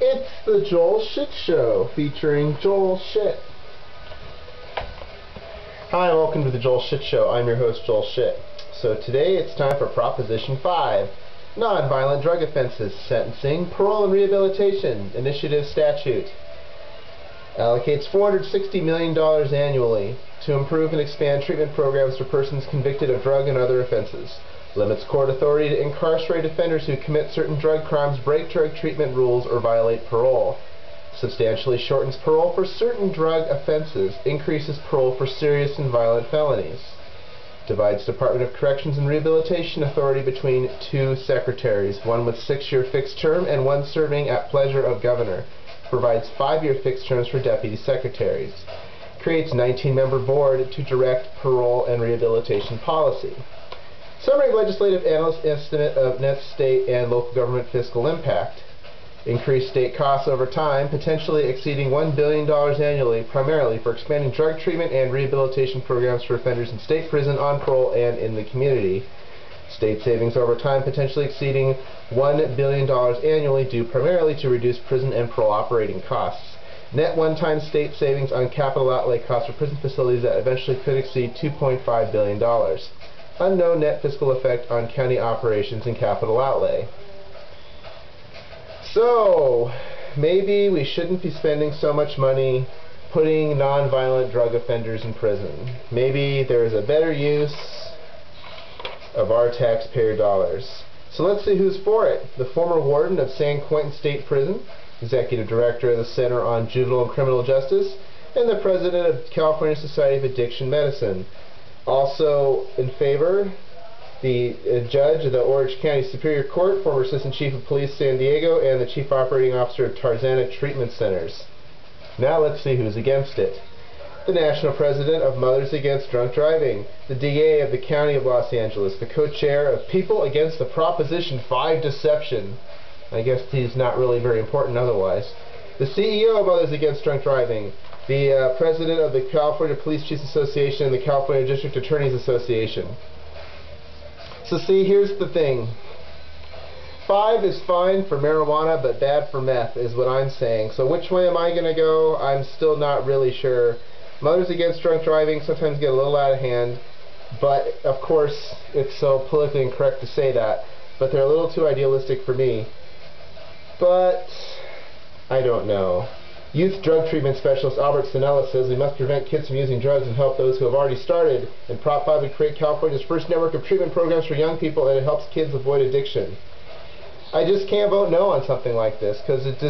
It's the Joel Shit Show, featuring Joel Shit. Hi, welcome to the Joel Shit Show. I'm your host, Joel Shit. So today it's time for Proposition 5, Nonviolent Drug Offenses, Sentencing, Parole and Rehabilitation Initiative Statute. Allocates $460 million annually to improve and expand treatment programs for persons convicted of drug and other offenses. Limits court authority to incarcerate offenders who commit certain drug crimes, break drug treatment rules, or violate parole. Substantially shortens parole for certain drug offenses. Increases parole for serious and violent felonies. Divides Department of Corrections and Rehabilitation authority between two secretaries, one with 6-year fixed term and one serving at pleasure of governor. Provides 5-year fixed terms for deputy secretaries. Creates 19-member board to direct parole and rehabilitation policy. Summary of legislative analyst estimate of net state and local government fiscal impact. Increased state costs over time, potentially exceeding $1 billion annually, primarily for expanding drug treatment and rehabilitation programs for offenders in state prison, on parole, and in the community. State savings over time, potentially exceeding $1 billion annually, due primarily to reduced prison and parole operating costs. Net one-time state savings on capital outlay costs for prison facilities that eventually could exceed $2.5 billion. Unknown net fiscal effect on county operations and capital outlay. So, maybe we shouldn't be spending so much money putting non-violent drug offenders in prison. Maybe there is a better use of our taxpayer dollars. So let's see who's for it. The former warden of San Quentin State Prison, executive director of the Center on Juvenile and Criminal Justice, and the president of California Society of Addiction Medicine. Also in favor, the judge of the Orange County Superior Court, former assistant chief of police San Diego, and the chief operating officer of Tarzana Treatment Centers. Now let's see who's against it. The national president of Mothers Against Drunk Driving, the DA of the County of Los Angeles, the co-chair of People Against the Proposition 5 Deception. I guess he's not really very important otherwise. The CEO of Mothers Against Drunk Driving, the president of the California Police Chiefs Association and the California District Attorneys Association. So see, here's the thing. 5 is fine for marijuana, but bad for meth, is what I'm saying. So which way am I going to go? I'm still not really sure. Mothers Against Drunk Driving sometimes get a little out of hand, but of course it's so politically incorrect to say that. But they're a little too idealistic for me. But I don't know. Youth Drug Treatment Specialist Albert Sinella says we must prevent kids from using drugs and help those who have already started. And Prop 5 would create California's first network of treatment programs for young people, and it helps kids avoid addiction. I just can't vote no on something like this, because it just